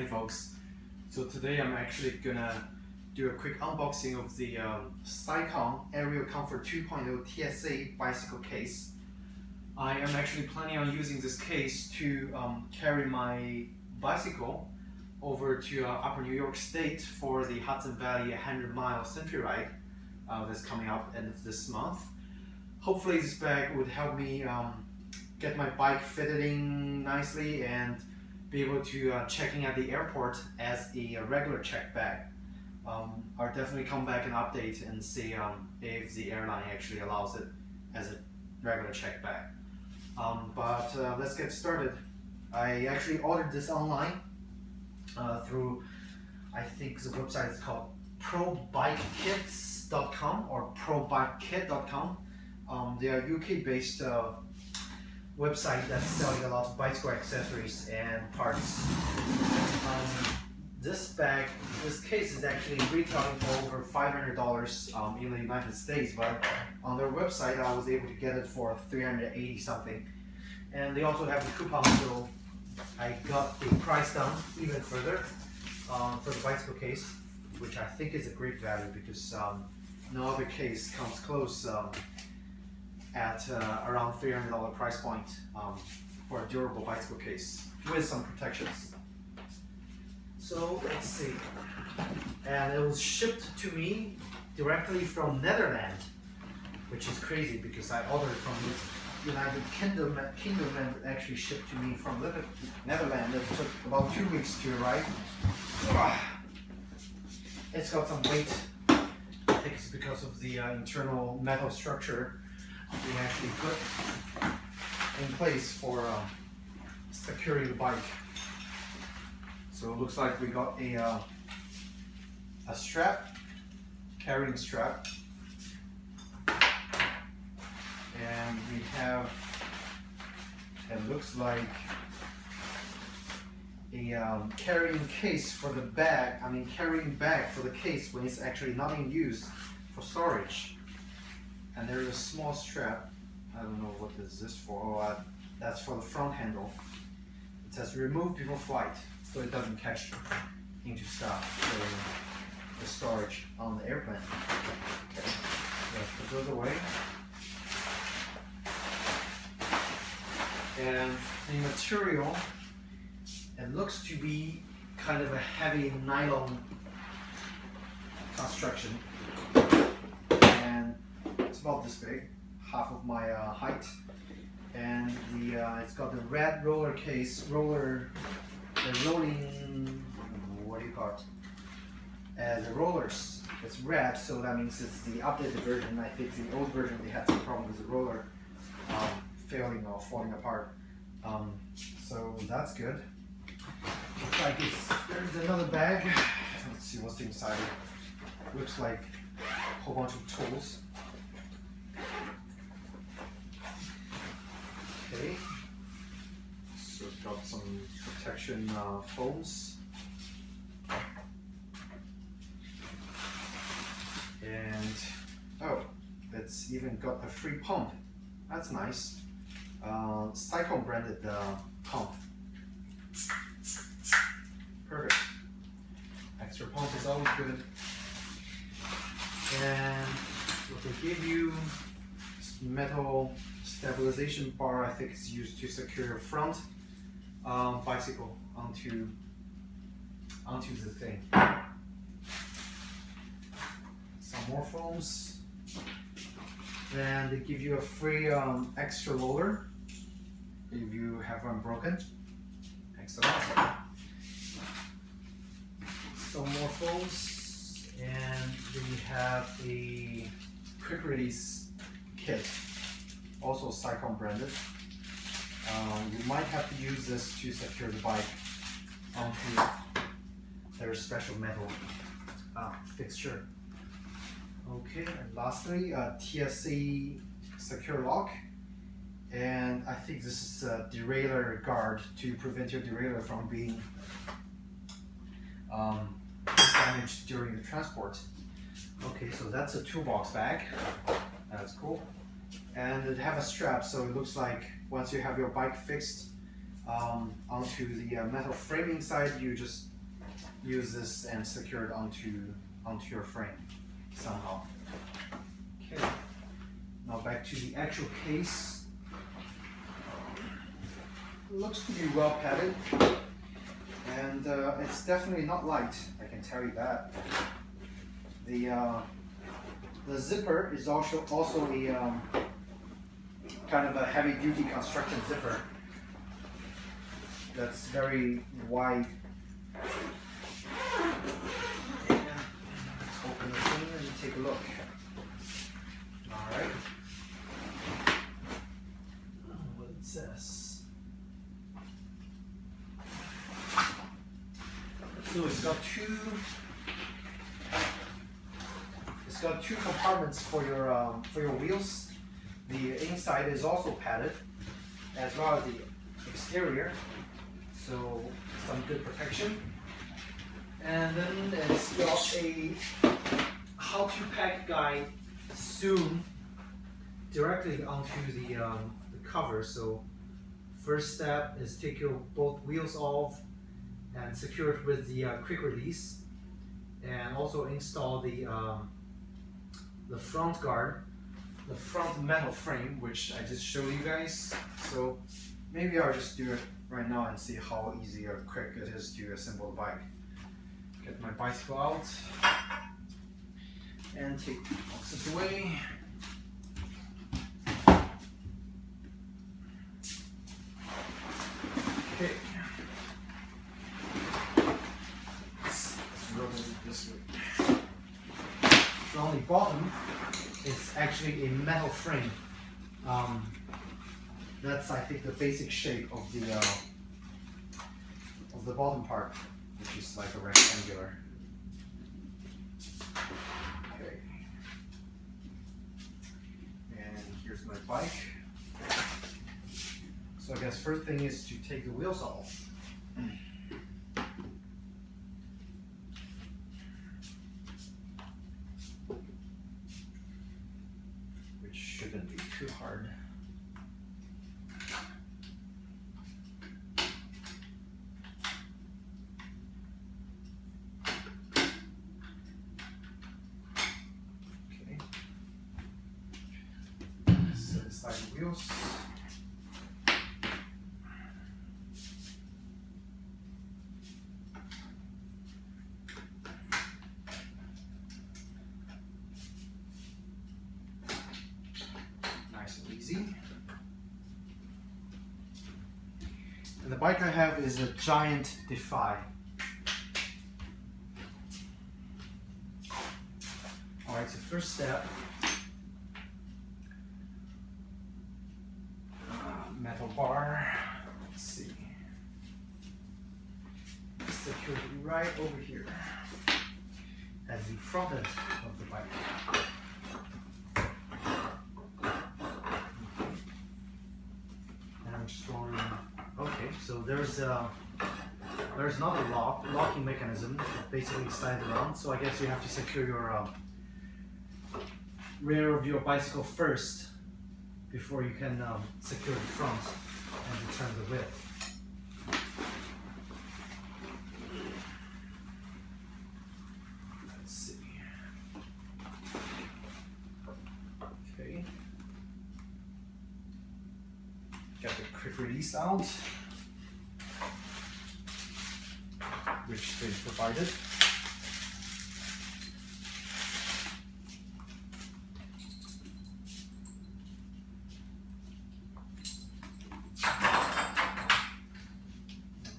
Hi folks, so today I'm actually gonna do a quick unboxing of the Scicon AeroComfort 2.0 TSA bicycle case. I am actually planning on using this case to carry my bicycle over to Upper New York State for the Hudson Valley 100-mile Century Ride that's coming up end of this month. Hopefully this bag would help me get my bike fitted in nicely and be able to check in at the airport as a regular check bag. I'll definitely come back and update and see if the airline actually allows it as a regular check bag. But let's get started. I actually ordered this online through, I think the website is called probikekits.com or probikekit.com. They are UK based website that's selling a lot of bicycle accessories and parts. This case is actually retailing for over $500 in the United States, but on their website I was able to get it for $380 something. And they also have a coupon, so I got the price down even further for the bicycle case, which I think is a great value because no other case comes close at around $300 price point for a durable bicycle case with some protections. So let's see, and it was shipped to me directly from Netherlands, which is crazy because I ordered from the United Kingdom and it actually shipped to me from Netherlands. It took about 2 weeks to arrive. It's got some weight. I think it's because of the internal metal structure we actually put in place for securing the bike. So it looks like we got a strap, carrying strap, and we have, it looks like a carrying case for the bag. I mean carrying bag for the case when it's actually not in use for storage. And there is a small strap. I don't know what is this for. Oh, that's for the front handle. It says remove before flight, so it doesn't catch into stuff for the storage on the airplane. Okay, let's put those away. And the material, it looks to be kind of a heavy nylon construction. And it's about this big, half of my height, and it's got the red roller case, the rolling, what do you call it? The rollers. It's red, so that means it's the updated version. I think the old version they had some problem with the roller failing or falling apart. So that's good. Looks like there's another bag. Let's see what's inside. Looks like a whole bunch of tools. Okay, so it's got some protection foams, and oh, it's even got a free pump. That's nice. Scicon branded pump. Perfect. Extra pump is always good. And what they give you is metal stabilization bar. I think it's used to secure your front bicycle onto the thing. Some more foams. Then they give you a free extra roller if you have one broken. Excellent. Some more foams, and we have a quick release kit, also Scicon branded. You might have to use this to secure the bike onto their special metal fixture. Okay, and lastly, a TSA secure lock, and I think this is a derailleur guard to prevent your derailleur from being damaged during the transport. Okay, so that's a toolbox bag. That's cool. And it have a strap, so it looks like once you have your bike fixed, onto the metal framing side, you just use this and secure it onto your frame somehow. Okay. Now back to the actual case. Looks to be well padded, and it's definitely not light. I can tell you that. The zipper is also a kind of a heavy-duty construction zipper. That's very wide. And let's open the thing and take a look. All right. What it says. So it's got two compartments for your wheels. The inside is also padded, as well as the exterior. So some good protection. And then it's got a how to pack guide soon directly onto the cover. So first step is take your both wheels off and secure it with the quick release, and also install the front guard, the front metal frame, which I just showed you guys. So maybe I'll just do it right now and see how easy or quick it is to assemble the bike. Get my bicycle out and take the boxes away. Okay. Let's roll it this way. On the bottom, it's actually a metal frame. That's, I think, the basic shape of the bottom part, which is like a rectangular. Okay. And here's my bike. So I guess first thing is to take the wheels off. Which shouldn't be too hard. Okay. Set aside the wheels. And the bike I have is a giant Defy. Alright, so first step, metal bar, let's see, secure it right over here as the front end of the bike. And I'm just rolling. Okay, so there's another locking mechanism that basically slides around. So I guess you have to secure your rear of your bicycle first before you can secure the front and determine the width. Let's see. Okay. Got the quick release out, which they provided.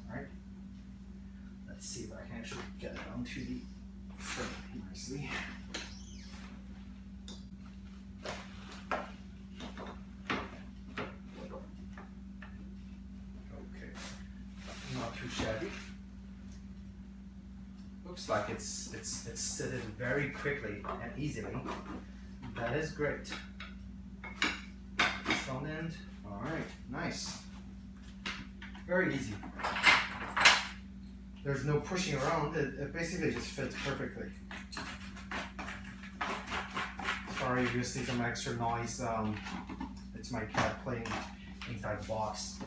Alright, let's see if I can actually get it onto the frame nicely. Not too shabby. Looks like it's seated very quickly and easily. That is great. Front end. Alright, nice. Very easy. There's no pushing around, it basically just fits perfectly. Sorry if you see some extra noise, it's my cat playing inside the box.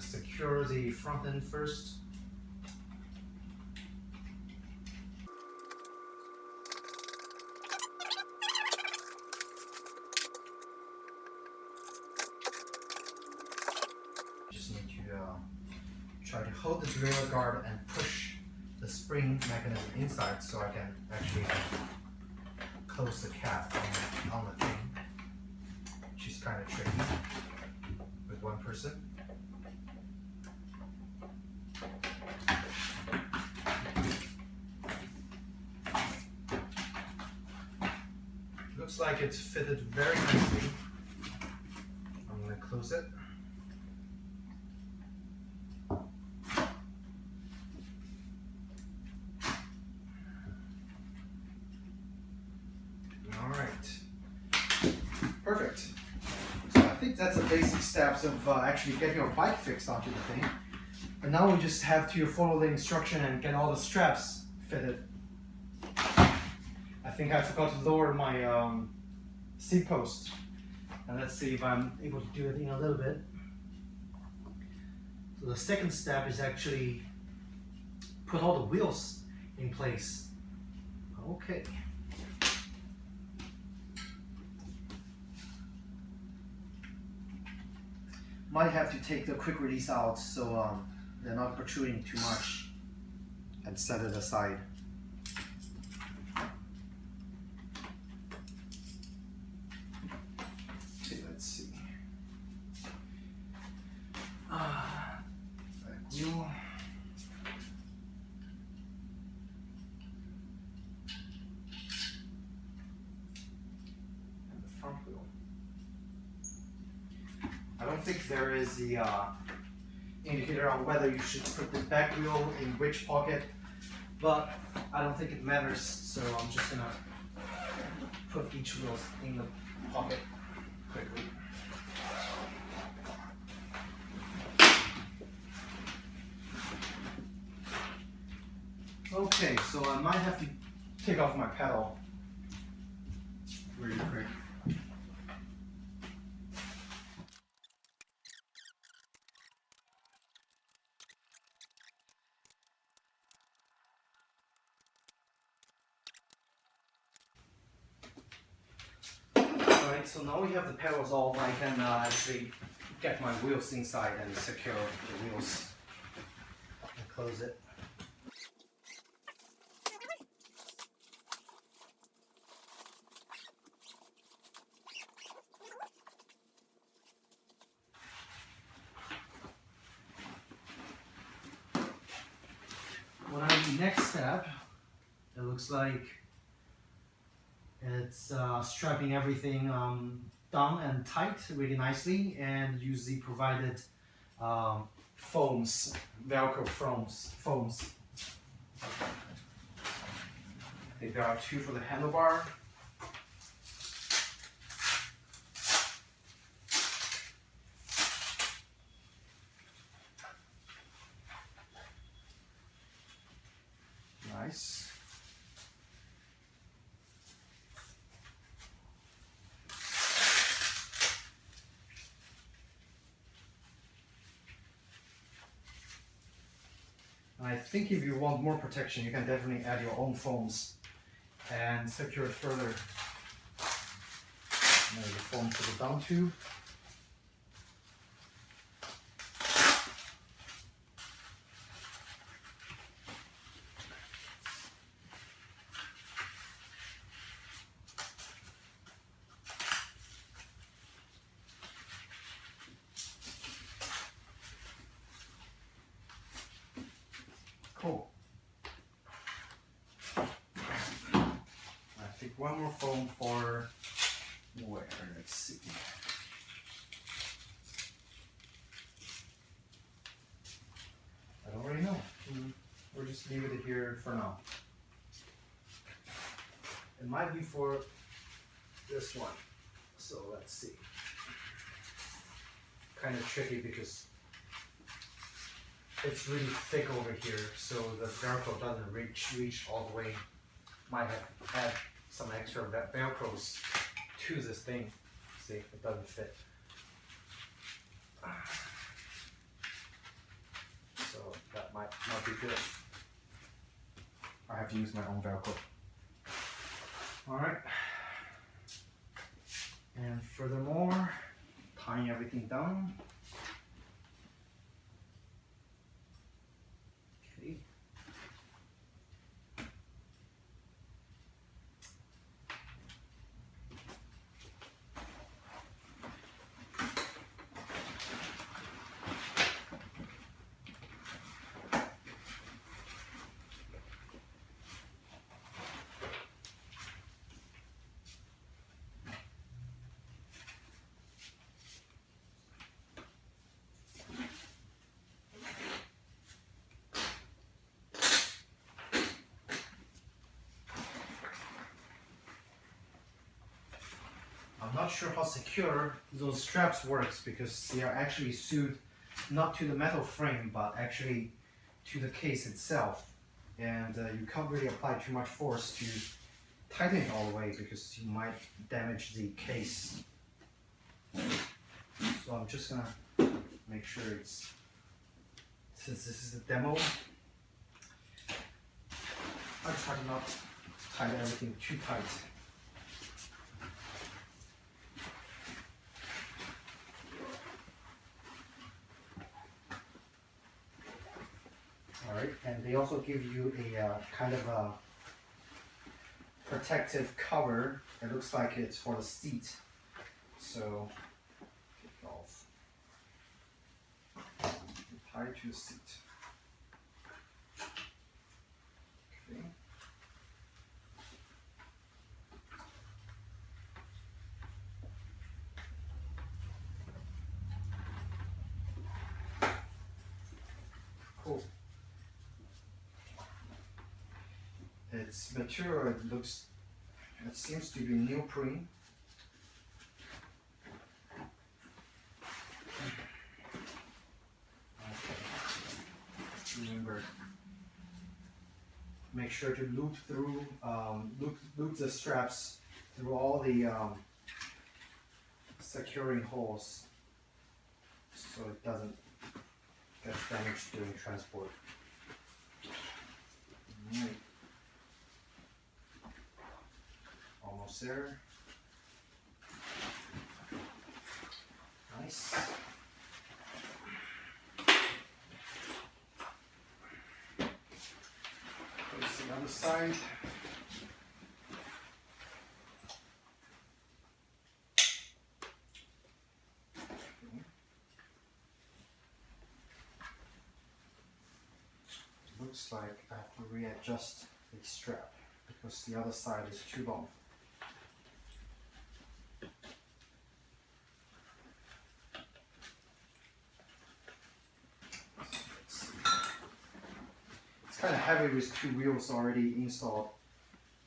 secure the front end first. Just need to try to hold the derailleur guard and push the spring mechanism inside so I can actually close the cap on the thing, which is kind of tricky with one person. Looks like it's fitted very nicely. I'm going to close it. Perfect. So I think that's the basic steps of actually getting your bike fixed onto the thing. And now we just have to follow the instruction and get all the straps fitted. I think I forgot to lower my seat post. And let's see if I'm able to do it in a little bit. So the second step is actually put all the wheels in place. Okay. Might have to take the quick release out so they're not protruding too much and set it aside. Okay, let's see. Back wheel. And the front wheel. I don't think there is the indicator on whether you should put the back wheel in which pocket, but I don't think it matters, so I'm just gonna put each wheel in the pocket quickly. Okay, so I might have to take off my pedal really quick. Alright, so now we have the pedals off. I can actually get my wheels inside and secure the wheels and close it. What I do next step, it looks like it's strapping everything down and tight really nicely, and use the provided foams, Velcro foams. I think there are 2 for the handlebar. Nice. I think if you want more protection, you can definitely add your own foams and secure it further. Now the foam to the down tube. Cool. I think one more foam for where? Let's see. I don't really know. We'll just leave it here for now. It might be for this one. So let's see. Kind of tricky because it's really thick over here, so the Velcro doesn't reach all the way. Might have to add some extra Velcros to this thing. See if it doesn't fit. good. I have to use my own Velcro. Alright. And furthermore, tying everything down. Okay. I'm not sure how secure those straps works because they are actually sewed not to the metal frame but actually to the case itself, and you can't really apply too much force to tighten it all the way because you might damage the case. So I'm just gonna make sure it's, since this is a demo, I try to not tie everything too tight. Alright, and they also give you a kind of a protective cover. It looks like it's for the seat. So, take it off. Tie it to the seat. Okay. Cool. Its material, it seems to be neoprene. Okay. Remember, make sure to loop through, loop the straps through all the securing holes so it doesn't get damaged during transport. All right. Almost there. Nice. Place the other side. Okay. Looks like I have to readjust the strap because the other side is too long. Kind of heavy with two wheels already installed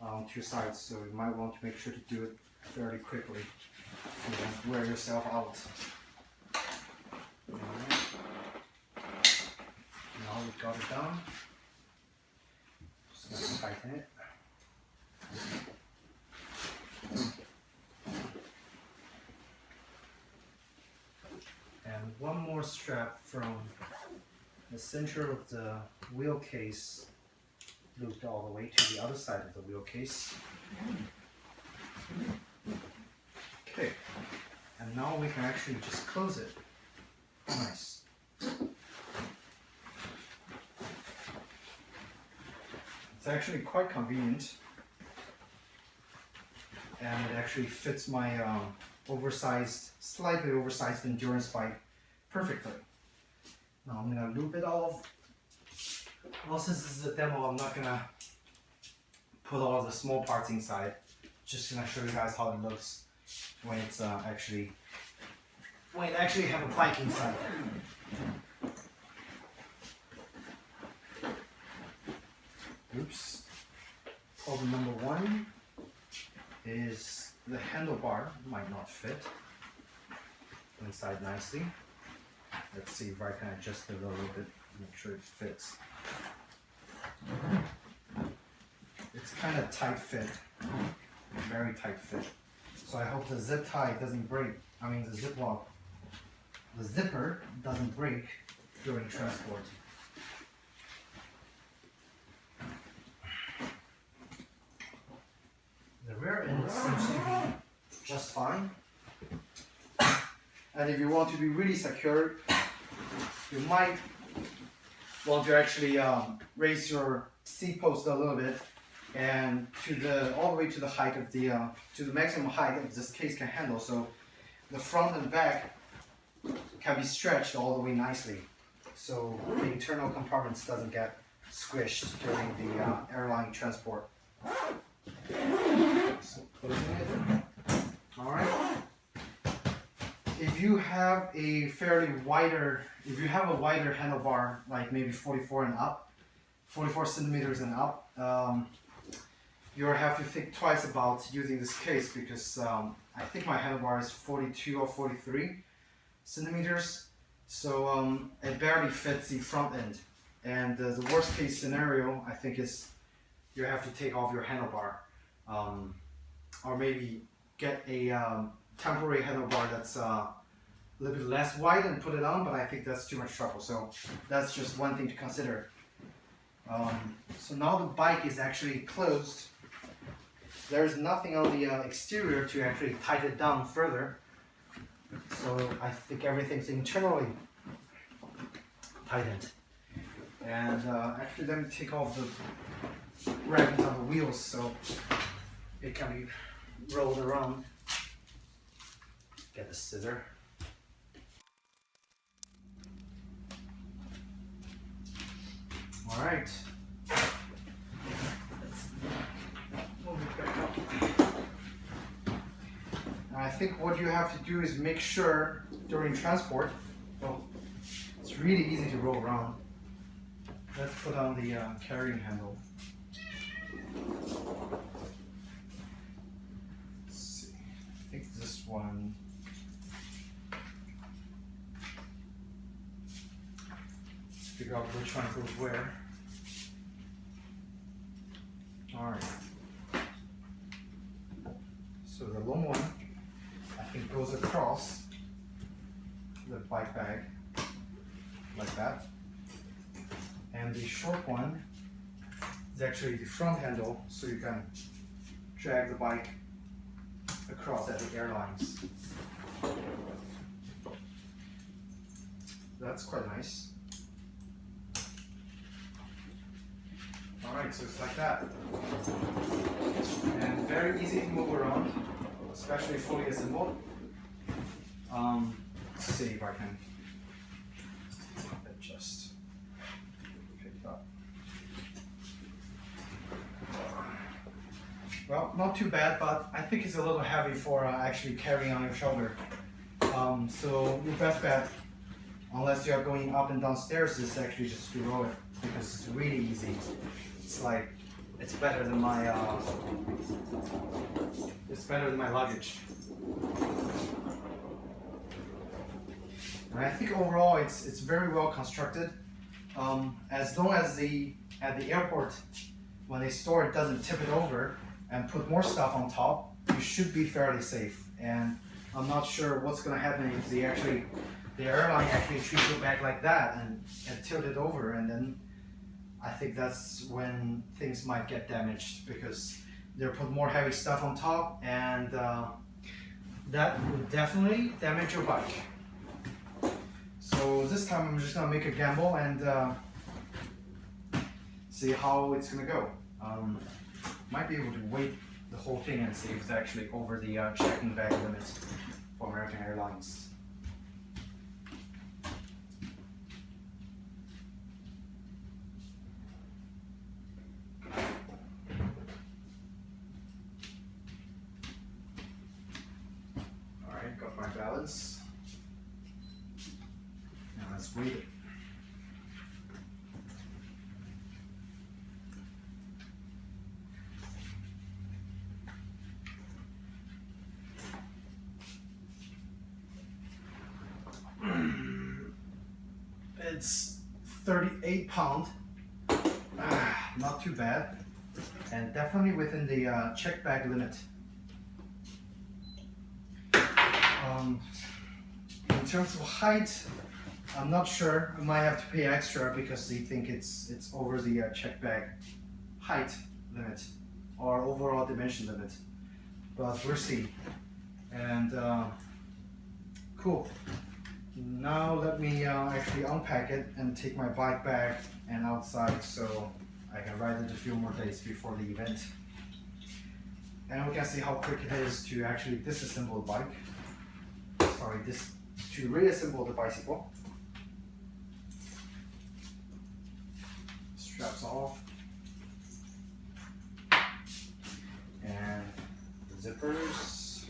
on two sides, so you might want to make sure to do it fairly quickly so you don't wear yourself out. Right. Now we've got it done. Just gonna tighten it. And one more strap from the center of the wheel case looped all the way to the other side of the wheel case. Okay, and now we can actually just close it. Nice. It's actually quite convenient, and it actually fits my slightly oversized endurance bike perfectly. Now I'm gonna loop it off. Well, since this is a demo, I'm not gonna put all the small parts inside. Just gonna show you guys how it looks when it's actually have a bike inside. Oops. Problem number one is the handlebar might not fit inside nicely. Let's see if I can adjust it a little bit, make sure it fits. It's kind of tight fit, very tight fit. So I hope the zip tie doesn't break. I mean the zipper doesn't break during transport. The rear end seems to be just fine. And if you want to be really secure, you might want to actually raise your seat post a little bit and all the way to the height of to the maximum height of this case can handle. So the front and back can be stretched all the way nicely, so the internal compartments doesn't get squished during the airline transport. So closing it. All right. If you have a wider handlebar, like maybe 44 centimeters and up, you'll have to think twice about using this case, because I think my handlebar is 42 or 43 centimeters, so it barely fits the front end. And the worst case scenario, I think, is you have to take off your handlebar, or maybe get a temporary handlebar that's a little bit less wide and put it on, but I think that's too much trouble. So that's just one thing to consider. So now the bike is actually closed. There's nothing on the exterior to actually tighten it down further. So I think everything's internally tightened. And actually, let me take off the wrappings on the wheels so it can be rolled around. Get the scissor. All right. Let's move it back up. I think what you have to do is make sure during transport, it's really easy to roll around. Let's put on the carrying handle. Let's see, I think this one. Let's figure out which one goes where. All right. So the long one, I think, goes across the bike bag like that. And the short one is actually the front handle, so you can drag the bike across at the airlines. That's quite nice. Alright, so it's like that. And very easy to move around, especially fully assembled. Let's see if I can adjust. Well, not too bad, but I think it's a little heavy for actually carrying on your shoulder. So your best bet, unless you are going up and down stairs, is actually just to roll it, because it's really easy. It's like, it's better than my luggage. And I think overall it's very well constructed. As long as at the airport, when they store it, doesn't tip it over and put more stuff on top, you should be fairly safe. And I'm not sure what's going to happen if the airline actually treats your bag like that and tilt it over, and then I think that's when things might get damaged, because they'll put more heavy stuff on top, and that would definitely damage your bike. So this time I'm just going to make a gamble and see how it's going to go. Might be able to weight the whole thing and see if it's actually over the check-in bag limit for American Airlines. Alright, got my balance. Now let's weight it. It's 38 pounds, not too bad, and definitely within the check bag limit. In terms of height, I'm not sure. I might have to pay extra because they think it's over the check bag height limit or overall dimension limit. but we'll see. And cool. Now let me actually unpack it and take my bike back and outside so I can ride it a few more days before the event. And we can see how quick it is to actually disassemble the bike. Sorry, to reassemble the bicycle. Straps off. And the zippers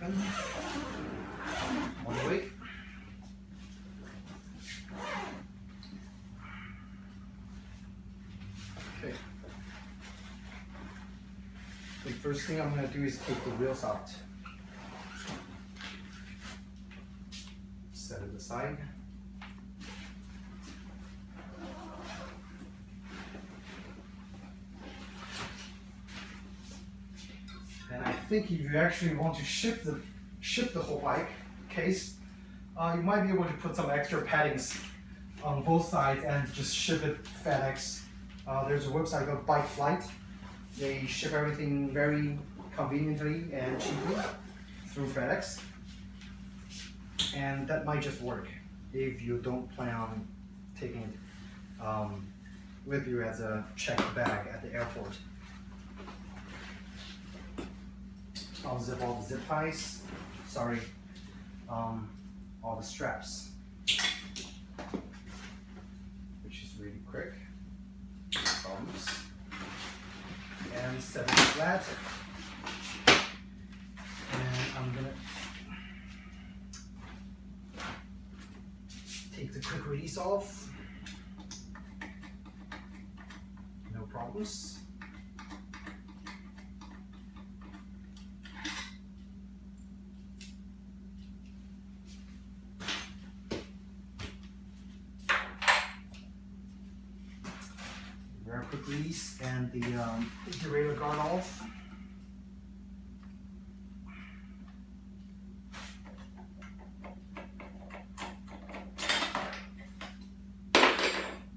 open. On the way. Okay. The first thing I'm going to do is take the wheels out. Set it aside. And I think if you actually want to ship the whole bike case, you might be able to put some extra paddings on both sides and just ship it FedEx. There's a website called Bike Flight. They ship everything very conveniently and cheaply through FedEx. And that might just work if you don't plan on taking it with you as a checked bag at the airport. Unzip all the zip ties. Sorry, all the straps, which is really quick. Thumbs. And set it flat. And I'm gonna take the quick release off. No problems. Very quick release and the derailleur guard off.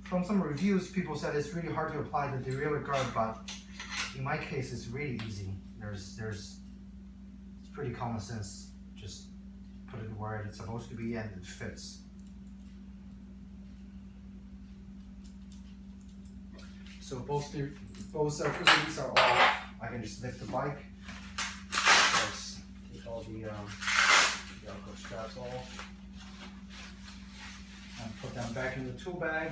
From some reviews, people said it's really hard to apply the derailleur guard, but in my case, it's really easy. It's pretty common sense. Just put it where it's supposed to be and it fits. So both quick release are off. I can just lift the bike. Just take all the Velcro straps off and put them back in the tool bag.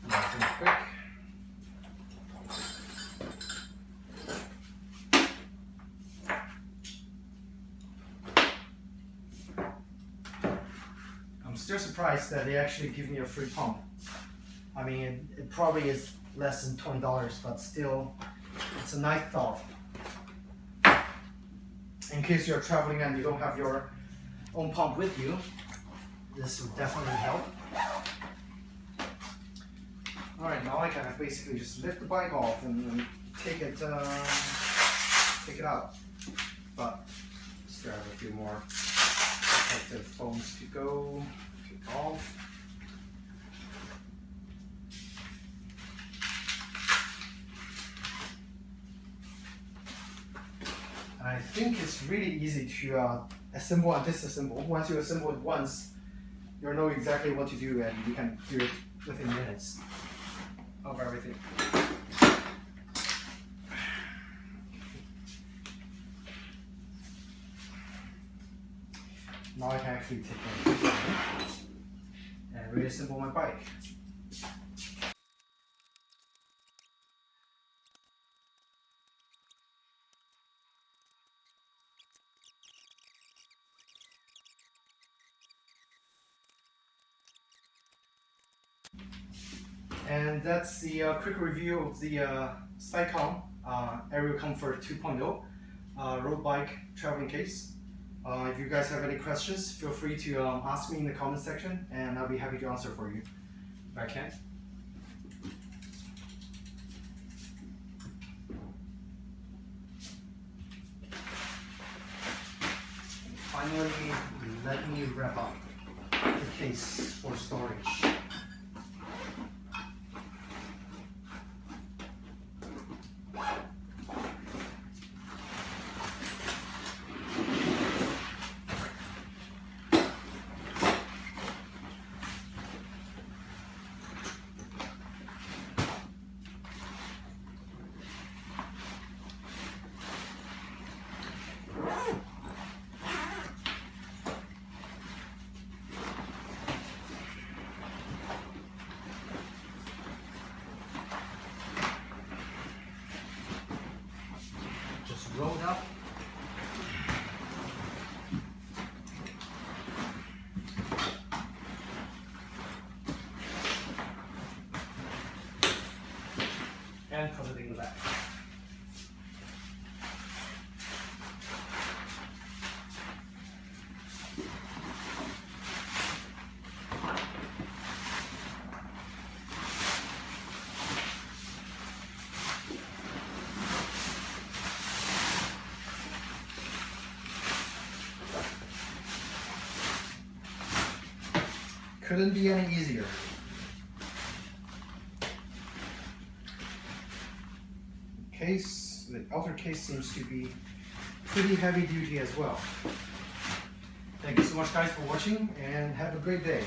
Nice and quick. I'm still surprised that they actually give me a free pump. I mean, it probably is less than $20, but still, it's a nice thought. In case you're traveling and you don't have your own pump with you, this will definitely help. Alright, now I can basically just lift the bike off and take it out. But still have a few more protective foams to go, take off. And I think it's really easy to assemble and disassemble. Once you assemble it once, you'll know exactly what to do and you can do it within minutes of everything. Now I can actually take my and reassemble my bike. And that's the quick review of the Scicon AeroComfort 2.0 road bike traveling case. If you guys have any questions, feel free to ask me in the comment section and I'll be happy to answer for you if I can. And finally, let me wrap up the case for storage. Couldn't be any easier. The outer case seems to be pretty heavy duty as well. Thank you so much guys for watching and have a great day.